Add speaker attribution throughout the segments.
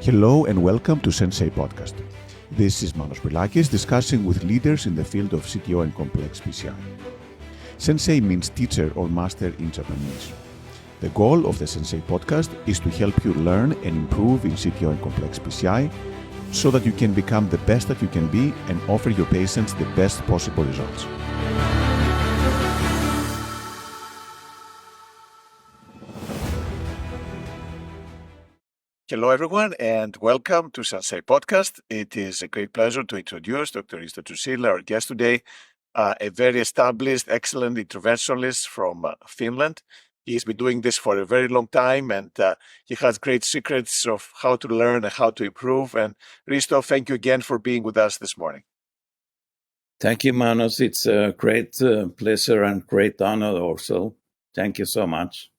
Speaker 1: Hello and welcome to Sensei podcast. This is Manos Brilakis discussing with leaders in the field of CTO and complex PCI. Sensei means teacher or master in Japanese. The goal of the Sensei podcast is to help you learn and improve in CTO and complex PCI so that you can become the best that you can be and offer your patients the best possible results. Hello, everyone, and welcome to Sensei Podcast. It is a great pleasure to introduce Dr. Risto Jussila, our guest today, a very established, excellent interventionalist from Finland. He's been doing this for a very long time, and he has great secrets of how to learn and how to improve. And Risto, thank you again for being with us this morning.
Speaker 2: Thank you, Manos. It's a great pleasure and great honor also. Thank you so much.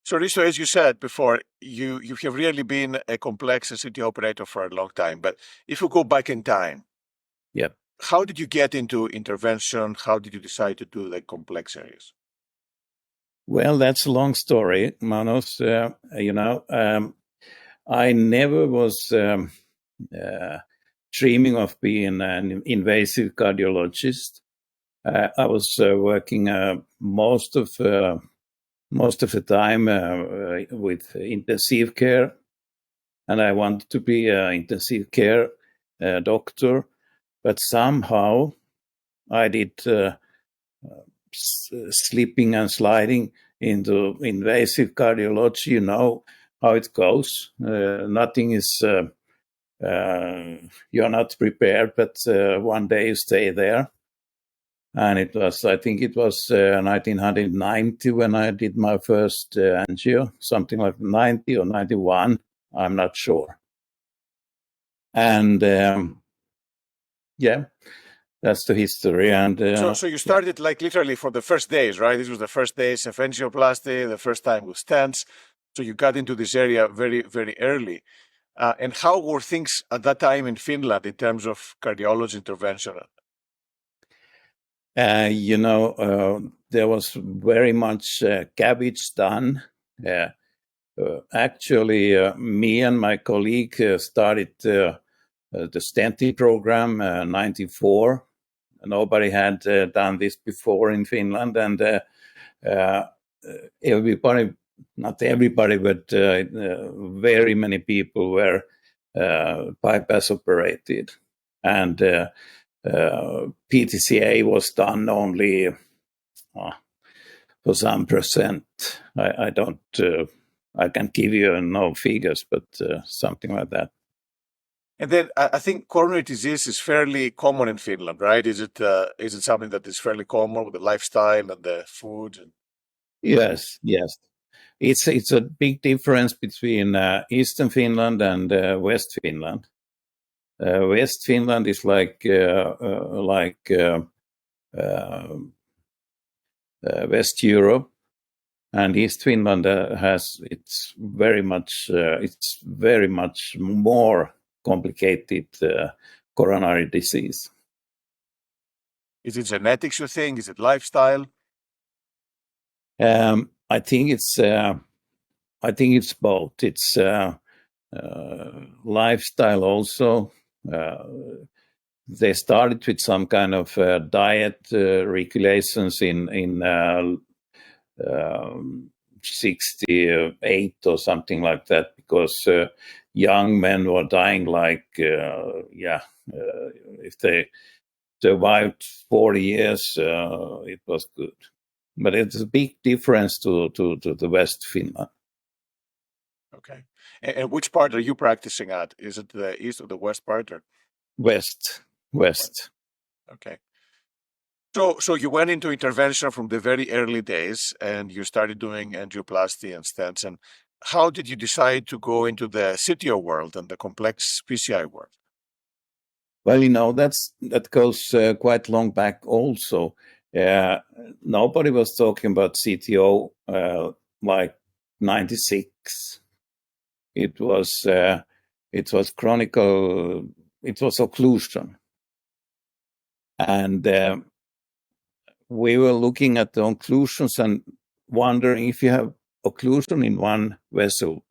Speaker 1: So, Risto, as you said before, you have really been a complex CT operator for a long time. But if you go back in time, how did you get into intervention? How did you decide to do the complex areas?
Speaker 2: Well, that's a long story, Manos. I never was dreaming of being an invasive cardiologist. I was working most of the time with intensive care, and I wanted to be an intensive care doctor, but somehow I did slipping and sliding into invasive cardiology. You know how it goes. Nothing is, you're not prepared, but one day you stay there. And I think it was 1990 when I did my first angio, something like 90 or 91, I'm not sure. And that's the history. And
Speaker 1: so you started like literally for the first days, right? This was the first days of angioplasty, the first time with stents. So you got into this area very, very early. And how were things at that time in Finland in terms of cardiology intervention?
Speaker 2: There was very much cabbage done. Actually, me and my colleague started the stenting program in 94. Nobody had done this before in Finland, and everybody, not everybody, but very many people were bypass operated. And PTCA was done only for some percent. I can't give you no figures, but something like that.
Speaker 1: And then I think coronary disease is fairly common in Finland, right? Is it something that is fairly common with the lifestyle and the food?
Speaker 2: Yes. It's a big difference between Eastern Finland and West Finland. West Finland is like West Europe, and East Finland it's very much more complicated coronary disease.
Speaker 1: Is it genetics, you think? Is it lifestyle?
Speaker 2: I think it's both. It's lifestyle also. They started with some kind of diet regulations in 68 or something like that, because young men were dying if they survived 40 years, it was good. But it's a big difference to the West Finland.
Speaker 1: Okay. And which part are you practicing at? Is it the east or the west part? Or?
Speaker 2: West.
Speaker 1: Okay. So you went into intervention from the very early days, and you started doing angioplasty and stents. And how did you decide to go into the CTO world and the complex PCI world?
Speaker 2: Well, that goes quite long back also. Nobody was talking about CTO like 96. It was chronicle. It was occlusion, and we were looking at the occlusions and wondering if you have occlusion in one vessel,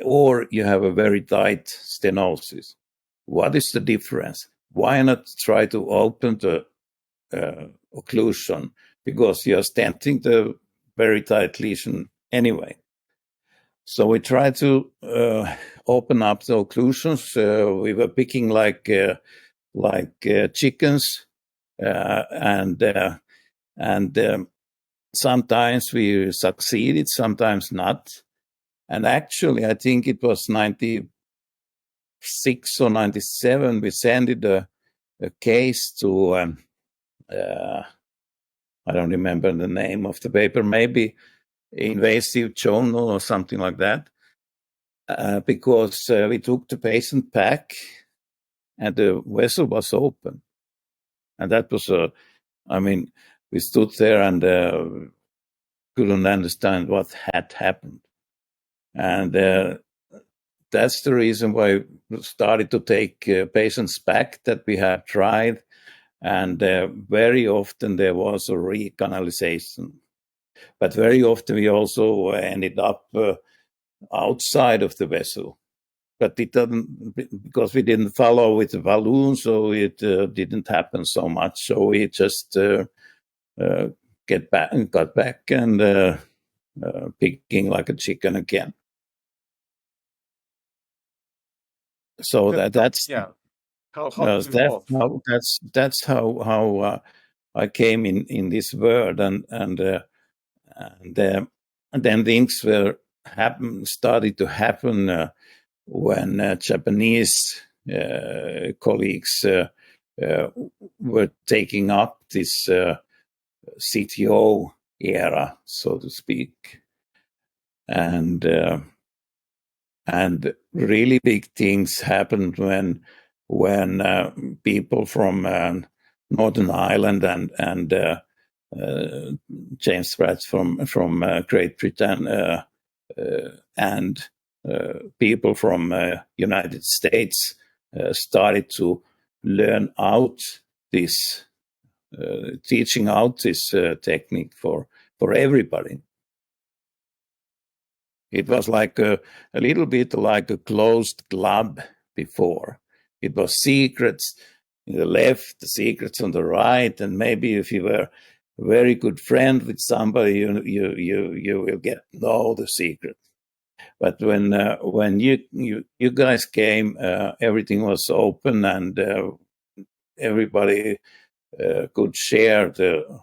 Speaker 2: or you have a very tight stenosis. What is the difference? Why not try to open the occlusion, because you're stenting the very tight lesion anyway. So we tried to open up the occlusions. We were picking like chickens, and sometimes we succeeded, sometimes not. And actually, I think it was 96 or 97, we sent a case to I don't remember the name of the paper, maybe Invasive Journal or something like that, because we took the patient back and the vessel was open. And that was, we stood there and couldn't understand what had happened. And that's the reason why we started to take patients back that we had tried. And very often there was a recanalization. But very often we also ended up outside of the vessel. But it doesn't, because we didn't follow with the balloon, so it didn't happen so much. So we just got back and picking like a chicken again. So that's
Speaker 1: yeah.
Speaker 2: That's how I came in this world, and then things started to happen when Japanese colleagues were taking up this CTO era, so to speak, and really big things happened when people from Northern Ireland and James Pratt from Great Britain and people from United States started to learn out this, teaching out this technique for everybody. It was like a little bit like a closed club before. It was secrets on the left, the secrets on the right, and maybe if you were a very good friend with somebody, you will get to know the secret. But when you guys came, everything was open, and everybody could share the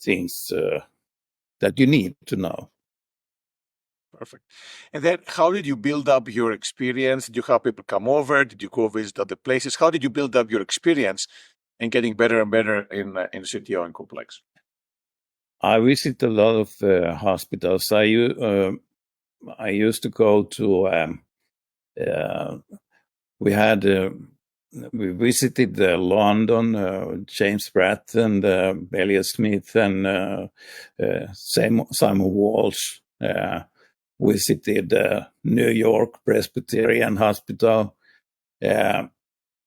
Speaker 2: things that you need to know.
Speaker 1: Perfect. And then how did you build up your experience? Did you have people come over? Did you go visit other places? How did you build up your experience in getting better and better in CTO and complex?
Speaker 2: I visit a lot of hospitals. I used to go to, we visited London, James Pratt and Elliot Smith and Simon Walsh. Visited New York Presbyterian Hospital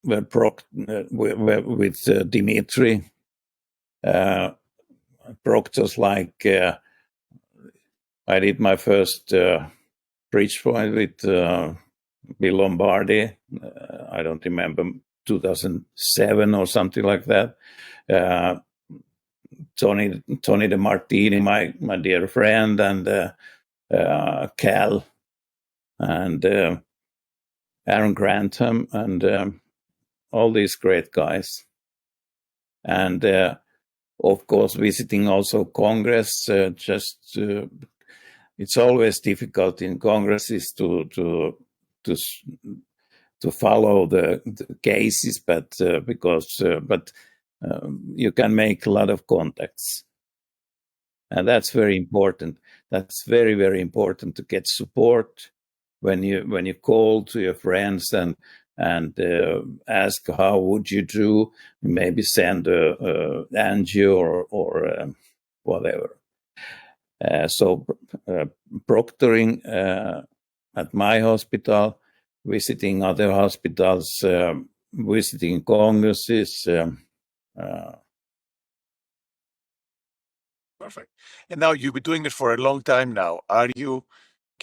Speaker 2: with Dimitri. Proctors like I did my first bridge point with Bill Lombardi. I don't remember, 2007 or something like that. Tony De Martini, my dear friend, and Cal and Aaron Grantham and all these great guys. And of course, visiting also Congress, it's always difficult in congresses to follow the cases, but you can make a lot of contacts, and that's very important. That's very, very important to get support when you call to your friends and ask how would you do. Maybe send a angio or whatever. So proctoring at my hospital, visiting other hospitals, visiting congresses.
Speaker 1: Perfect. And now you've been doing it for a long time now. Are you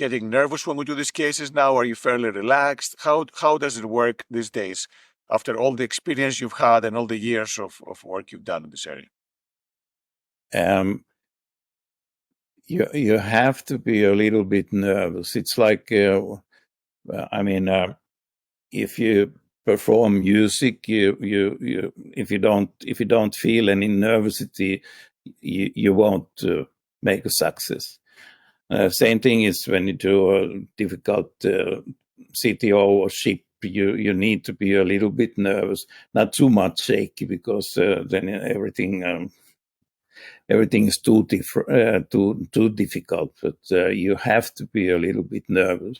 Speaker 1: getting nervous when we do these cases now? Are you fairly relaxed? How does it work these days after all the experience you've had and all the years of work you've done in this area?
Speaker 2: You have to be a little bit nervous. It's like, if you perform music, if you don't feel any nervousity, you won't make a success. Same thing is when you do a difficult CTO or ship. You need to be a little bit nervous, not too much shaky, because then everything is too difficult. But you have to be a little bit nervous,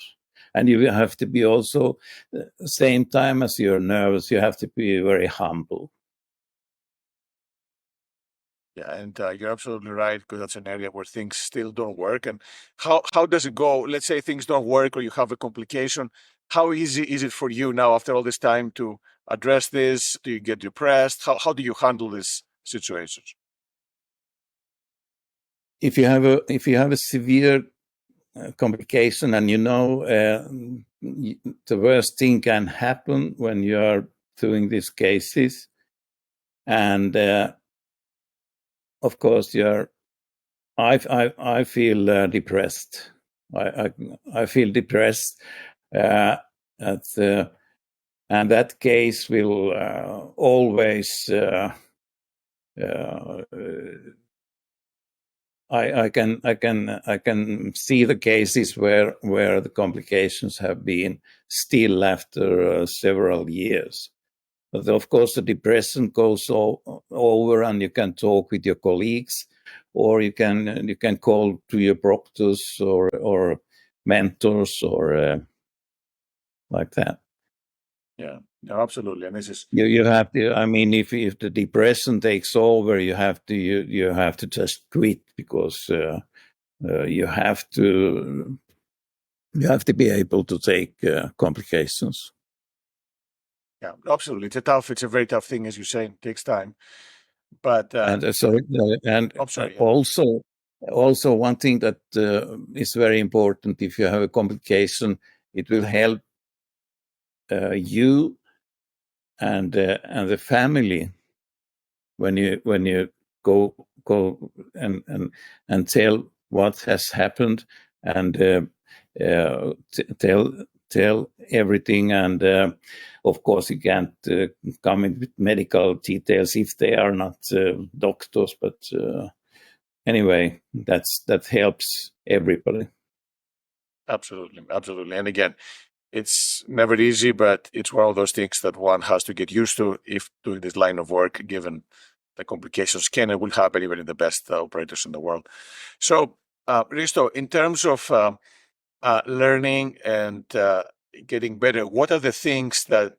Speaker 2: and you have to be also, same time as you're nervous, you have to be very humble.
Speaker 1: Yeah, and you're absolutely right, because that's an area where things still don't work. And how does it go? Let's say things don't work or you have a complication. How easy is it for you now after all this time to address this? Do you get depressed? How do you handle these situations?
Speaker 2: If you have a severe complication, and the worst thing can happen when you are doing these cases, and of course I feel depressed. I feel depressed, and that case will always. I can see the cases where the complications have been still after several years. But of course, the depression goes over, and you can talk with your colleagues, or you can call to your proctors or mentors or like that.
Speaker 1: Yeah, no, absolutely. And this is
Speaker 2: you have to. I mean, if the depression takes over, you have to just quit, because you have to be able to take complications.
Speaker 1: Yeah, absolutely. It's a very tough thing, as you say. It takes time. But
Speaker 2: also one thing that is very important: if you have a complication, it will help you and the family when you go and tell what has happened, and tell everything. And of course, you can't come in with medical details if they are not doctors. But anyway, that helps everybody.
Speaker 1: absolutely. And again, it's never easy, but it's one of those things that one has to get used to if doing this line of work, given the complications can and will happen even in the best operators in the world. So, Risto, in terms of learning and getting better, what are the things that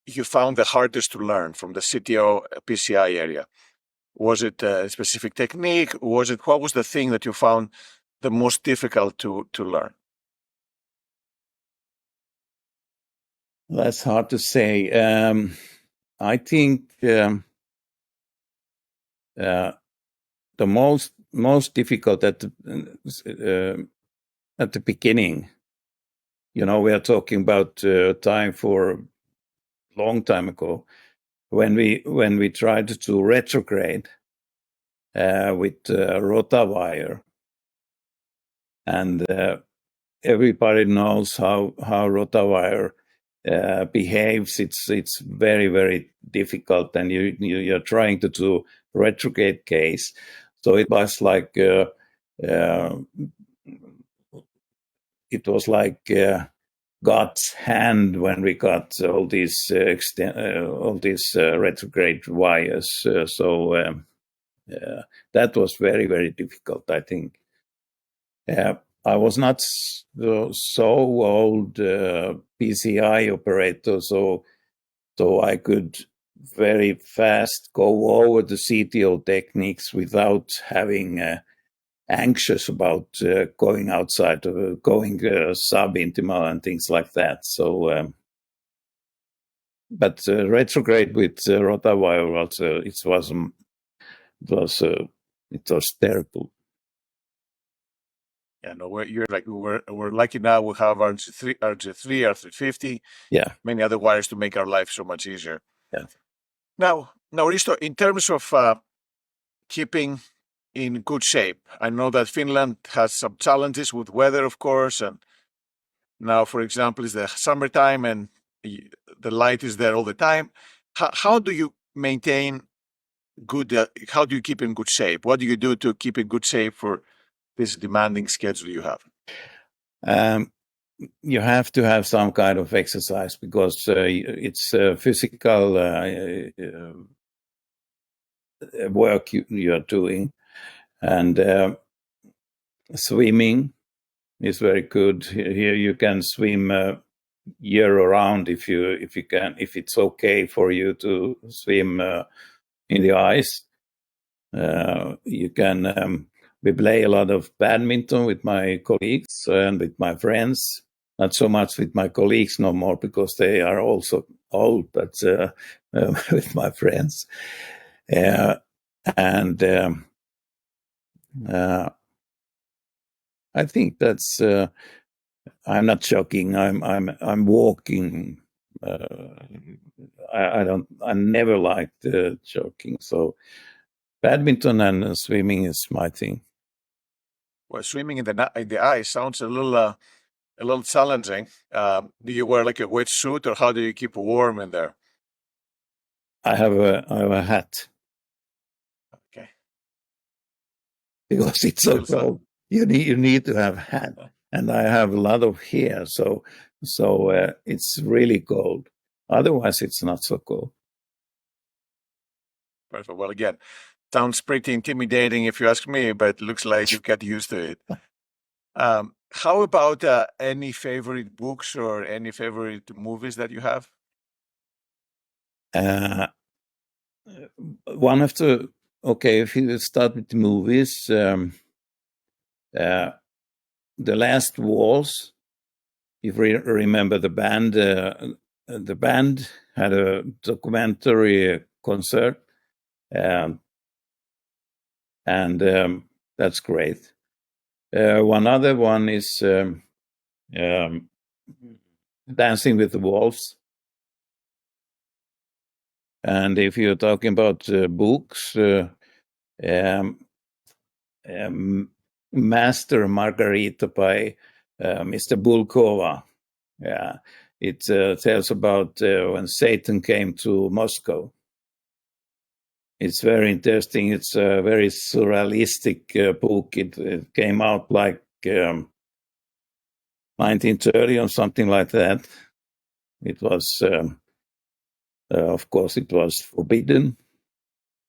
Speaker 1: you found the hardest to learn from the CTO PCI area? Was it a specific technique? What was the thing that you found the most difficult to learn?
Speaker 2: That's hard to say. I think the most difficult at the beginning. We are talking about time for a long time ago, when we tried to retrograde with rotawire, and everybody knows how rotawire behaves. It's very, very difficult, and you're trying to do retrograde case. So it was like God's hand when we got all these retrograde wires. So that was very, very difficult, I think. I was not so old PCI operator, so I could very fast go over the CTO techniques without having anxious about going outside, going subintimal and things like that. So, but retrograde with rotawire also, it was terrible.
Speaker 1: Yeah, no, we're lucky now. We have RG3, R350,
Speaker 2: Yeah.
Speaker 1: many other wires to make our life so much easier.
Speaker 2: Yeah.
Speaker 1: Now, Risto, in terms of keeping in good shape, I know that Finland has some challenges with weather, of course, and now, for example, it's the summertime and the light is there all the time. How do you maintain good? How do you keep in good shape? What do you do to keep in good shape for this demanding schedule you have?
Speaker 2: You have to have some kind of exercise because it's physical work you are doing, and swimming is very good. Here you can swim year around if it's okay for you to swim in the ice. You can. We play a lot of badminton with my colleagues and with my friends. Not so much with my colleagues no more because they are also old, but with my friends. And I think that's. I'm not joking. I'm walking. I never liked jogging. So badminton and swimming is my thing.
Speaker 1: Well, swimming in the ice sounds a little challenging. Do you wear like a wetsuit, or how do you keep warm in there?
Speaker 2: I have a hat.
Speaker 1: Okay.
Speaker 2: Because it's so cold, you need to have a hat, and I have a lot of hair, so it's really cold. Otherwise, it's not so cold.
Speaker 1: Perfect. Well, again, sounds pretty intimidating if you ask me, but it looks like you've got used to it. How about any favorite books or any favorite movies that you have?
Speaker 2: One of the if you start with the movies, The Last Waltz. If you remember the band had a documentary concert, and that's great. One other one is Dancing with the Wolves. And if you're talking about books, Master Margarita by Mr. Bulgakov. Yeah, it tells about when Satan came to Moscow. It's very interesting. It's a very surrealistic book. It came out like 1930 or something like that. It was, of course, it was forbidden,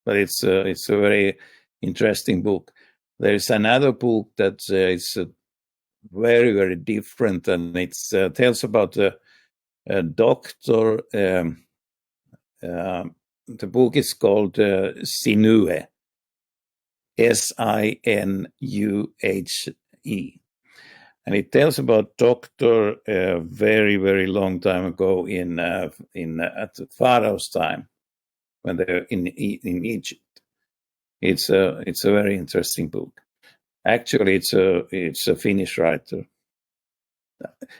Speaker 2: but it's a very interesting book. There is another book that is very, very different, and it tells about a doctor. The book is called Sinuhe, Sinuhe. And it tells about doctor a very, very long time ago in at the Pharaoh's time, when they're in Egypt. It's a very interesting book. Actually, it's a Finnish writer.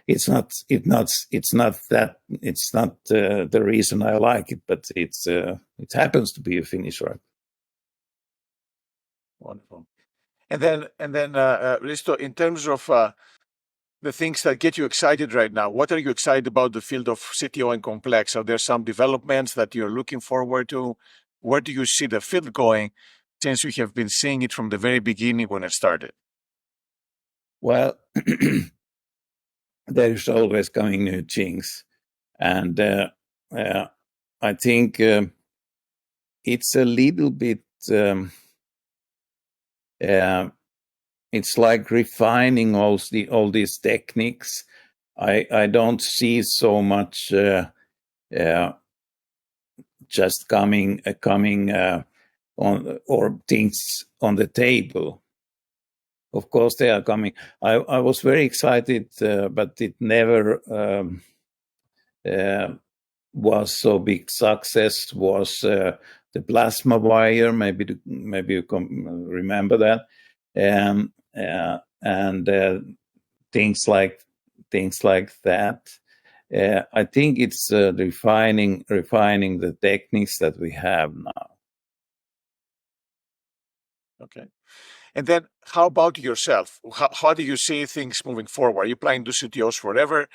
Speaker 2: It's not the reason I like it, but it happens to be a Finnish writer.
Speaker 1: Wonderful. And then Risto, in terms of the things that get you excited right now, what are you excited about the field of CTO and complex? Are there some developments that you're looking forward to? Where do you see the field going, since we have been seeing it from the very beginning when it started?
Speaker 2: Well, there is always coming new things, and I think it's a little bit. It's like refining all these techniques. I don't see so much just coming on or things on the table. Of course, they are coming. I was very excited, but it never was so big success. Was the plasma wire? Maybe you can remember that. and things like that. I think it's refining the techniques that we have now.
Speaker 1: Okay. And then how about yourself? How do you see things moving forward? Are you planning to do CTOs forever?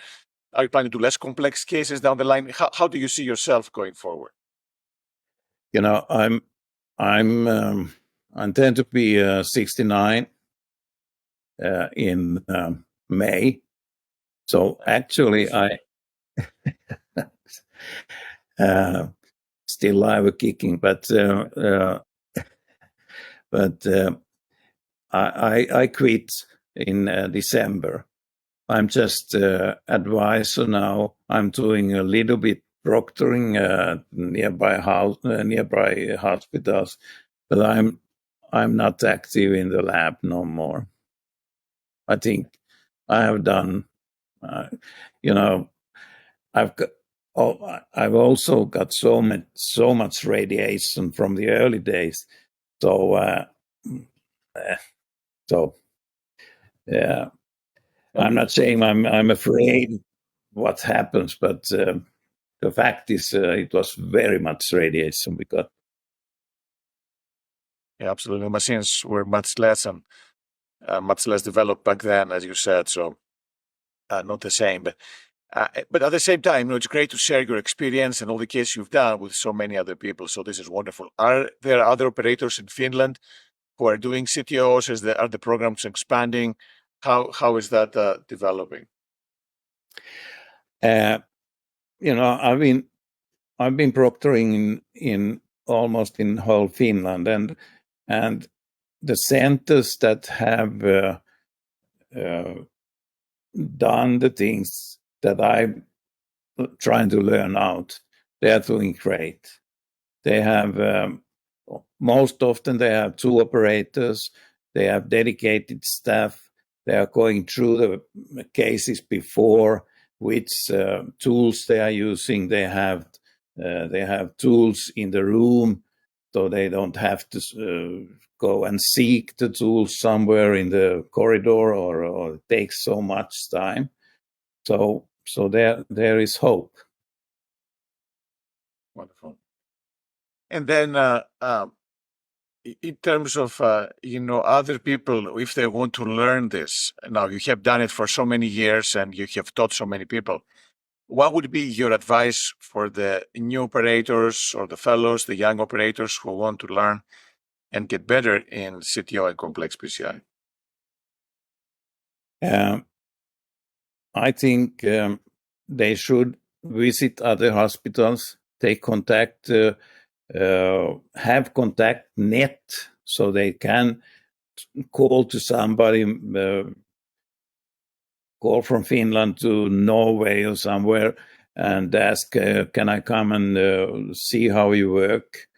Speaker 1: Are you planning to do less complex cases down the line? How do you see yourself going forward?
Speaker 2: I intend to be 69 in May. So actually, I still live kicking, but I quit in December. I'm just advisor now. I'm doing a little bit proctoring nearby hospitals, but I'm not active in the lab no more. I think I have done. I've also got so much radiation from the early days, so yeah. I'm not saying I'm afraid what happens, but the fact is it was very much radiation we got.
Speaker 1: Yeah, absolutely. Machines were much less developed back then, as you said. So not the same, but at the same time, it's great to share your experience and all the cases you've done with so many other people. So this is wonderful. Are there other operators in Finland who are doing CTOs? Are the programs expanding? How is that developing?
Speaker 2: I've been proctoring in almost in whole Finland, and the centers that have done the things that I'm trying to learn out, they are doing great. They have most often they have 2 operators. They have dedicated staff. They are going through the cases before, which tools they are using. They have tools in the room, so they don't have to go and seek the tools somewhere in the corridor or it takes so much time. So there is hope.
Speaker 1: Wonderful. And then in terms of other people, if they want to learn this, now you have done it for so many years and you have taught so many people, what would be your advice for the new operators or the fellows, the young operators who want to learn and get better in CTO and complex PCI?
Speaker 2: I think they should visit other hospitals, take contact, have contact net, so they can call to somebody, call from Finland to Norway or somewhere and ask, can I come and see how you work?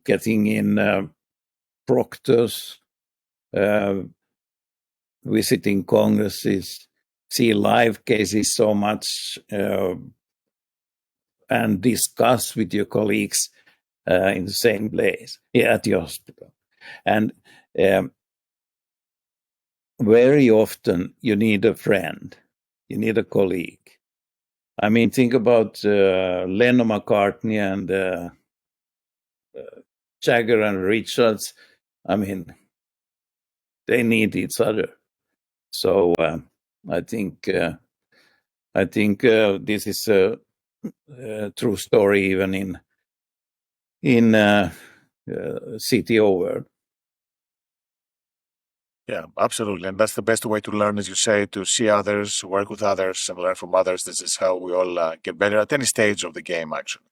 Speaker 2: Getting in proctors, visiting congresses, see live cases so much, and discuss with your colleagues in the same place at the hospital. And very often you need a friend, you need a colleague. I mean, think about Lennon McCartney and Jagger and Richards. I mean, they need each other. So I think this is a true story even in CTO world.
Speaker 1: Yeah, absolutely. And that's the best way to learn, as you say, to see others, work with others, and learn from others. This is how we all get better at any stage of the game, actually.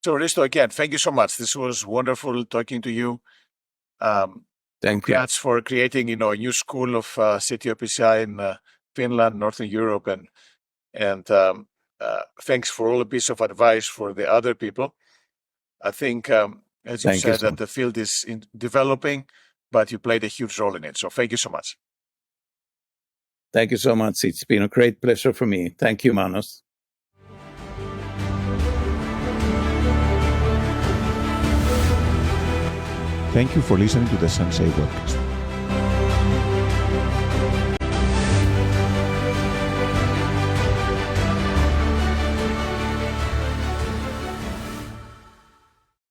Speaker 1: So, Risto, again, thank you so much. This was wonderful talking to you.
Speaker 2: Thank you.
Speaker 1: Congrats for creating, a new school of CTO PCI in Finland, Northern Europe, and thanks for all the piece of advice for the other people. I think, as you said, that the field is developing, but you played a huge role in it. So thank you so much.
Speaker 2: Thank you so much. It's been a great pleasure for me. Thank you, Manos.
Speaker 1: Thank you for listening to the Sensei podcast.